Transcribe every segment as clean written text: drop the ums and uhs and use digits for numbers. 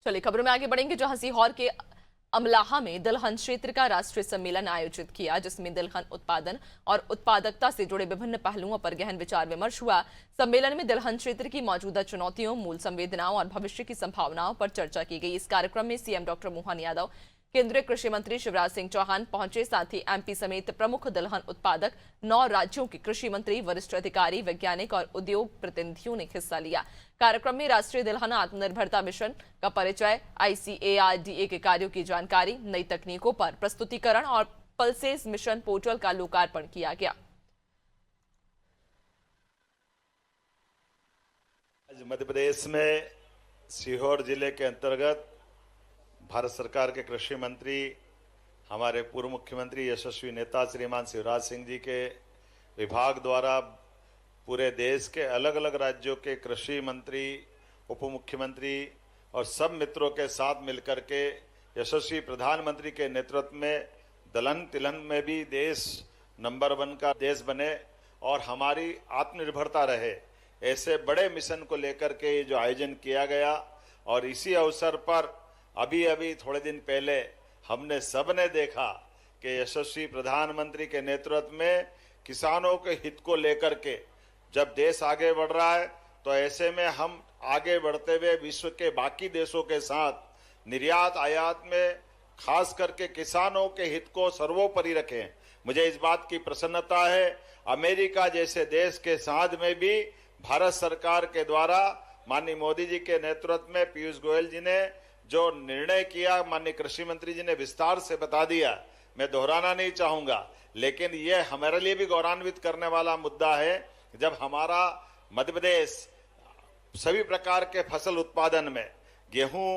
चलिए खबरों में आगे बढ़ेंगे, जहां सीहोर के अमलाहा में दलहन क्षेत्र का राष्ट्रीय सम्मेलन आयोजित किया, जिसमें दलहन उत्पादन और उत्पादकता से जुड़े विभिन्न पहलुओं पर गहन विचार विमर्श हुआ। सम्मेलन में दलहन क्षेत्र की मौजूदा चुनौतियों, मूल संवेदनाओं और भविष्य की संभावनाओं पर चर्चा की गई। इस कार्यक्रम में सीएम डॉक्टर मोहन यादव, केंद्रीय कृषि मंत्री शिवराज सिंह चौहान पहुंचे। साथ ही एमपी समेत प्रमुख दलहन उत्पादक 9 राज्यों के कृषि मंत्री, वरिष्ठ अधिकारी, वैज्ञानिक और उद्योग प्रतिनिधियों ने हिस्सा लिया। कार्यक्रम में राष्ट्रीय दलहन आत्मनिर्भरता मिशन का परिचय, ICAR-DA के कार्यों की जानकारी, नई तकनीकों पर प्रस्तुतिकरण और पल्सेस मिशन पोर्टल का लोकार्पण किया गया। आज मध्य प्रदेश में सीहोर जिले के अंतर्गत भारत सरकार के कृषि मंत्री, हमारे पूर्व मुख्यमंत्री यशस्वी नेता श्रीमान शिवराज सिंह जी के विभाग द्वारा पूरे देश के अलग अलग राज्यों के कृषि मंत्री, उप मुख्यमंत्री और सब मित्रों के साथ मिलकर के यशस्वी प्रधानमंत्री के नेतृत्व में दलहन तिलहन में भी देश नंबर 1 का देश बने और हमारी आत्मनिर्भरता रहे, ऐसे बड़े मिशन को लेकर के ये जो आयोजन किया गया। और इसी अवसर पर अभी थोड़े दिन पहले हमने सबने देखा कि यशस्वी प्रधानमंत्री के नेतृत्व में किसानों के हित को लेकर के जब देश आगे बढ़ रहा है, तो ऐसे में हम आगे बढ़ते हुए विश्व के बाकी देशों के साथ निर्यात आयात में खास करके किसानों के हित को सर्वोपरि रखें। मुझे इस बात की प्रसन्नता है, अमेरिका जैसे देश के साथ में भी भारत सरकार के द्वारा माननीय मोदी जी के नेतृत्व में पीयूष गोयल जी ने जो निर्णय किया, माननीय कृषि मंत्री जी ने विस्तार से बता दिया, मैं दोहराना नहीं चाहूंगा, लेकिन यह हमारे लिए भी गौरवान्वित करने वाला मुद्दा है जब हमारा मध्य प्रदेश सभी प्रकार के फसल उत्पादन में गेहूं,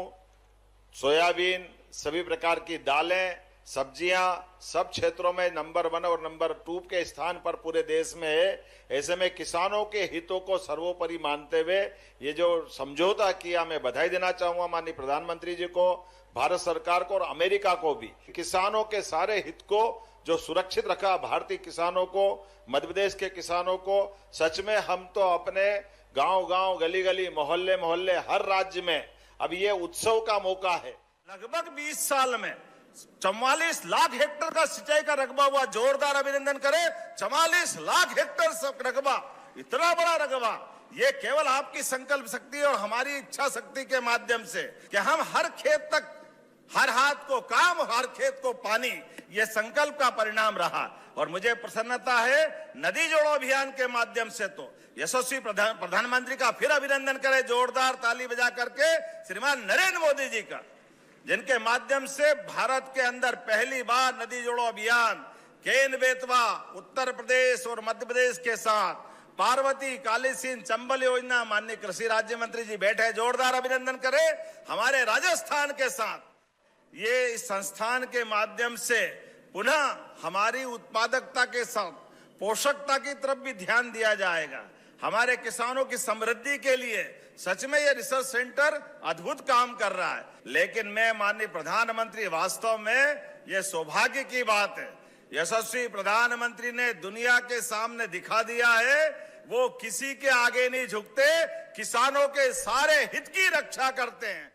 सोयाबीन, सभी प्रकार की दालें, सब्जियां सब क्षेत्रों में नंबर 1 और नंबर 2 के स्थान पर पूरे देश में है। ऐसे में किसानों के हितों को सर्वोपरि मानते हुए ये जो समझौता किया, मैं बधाई देना चाहूंगा माननीय प्रधानमंत्री जी को, भारत सरकार को और अमेरिका को भी। किसानों के सारे हित को जो सुरक्षित रखा, भारतीय किसानों को, मध्य प्रदेश के किसानों को, सच में हम तो अपने गांव-गांव, गली-गली, मोहल्ले-मोहल्ले हर राज्य में अब ये उत्सव का मौका है। लगभग 20 साल में 44 लाख हेक्टेयर का सिंचाई का रकबा हुआ। जोरदार अभिनंदन करें। 44 लाख हेक्टेयर रकबा, इतना बड़ा रकबा, ये केवल आपकी संकल्प शक्ति और हमारी इच्छा शक्ति के माध्यम से कि हम हर खेत तक, हर हाथ को काम, हर खेत को पानी, ये संकल्प का परिणाम रहा। और मुझे प्रसन्नता है, नदी जोड़ो अभियान के माध्यम से तो यशस्वी प्रधानमंत्री का फिर अभिनंदन करें, जोरदार ताली बजा करके, श्रीमान नरेंद्र मोदी जी का, जिनके माध्यम से भारत के अंदर पहली बार नदी जोड़ो अभियान केन बेतवा, उत्तर प्रदेश और मध्य प्रदेश के साथ पार्वती, काली सिंध, चंबल योजना, माननीय कृषि राज्य मंत्री जी बैठे, जोरदार अभिनंदन करें। हमारे राजस्थान के साथ ये इस संस्थान के माध्यम से पुनः हमारी उत्पादकता के साथ पोषकता की तरफ भी ध्यान दिया जाएगा। हमारे किसानों की समृद्धि के लिए सच में ये रिसर्च सेंटर अद्भुत काम कर रहा है। लेकिन मैं माननीय प्रधानमंत्री, वास्तव में ये सौभाग्य की बात है, यशस्वी प्रधानमंत्री ने दुनिया के सामने दिखा दिया है वो किसी के आगे नहीं झुकते, किसानों के सारे हित की रक्षा करते हैं।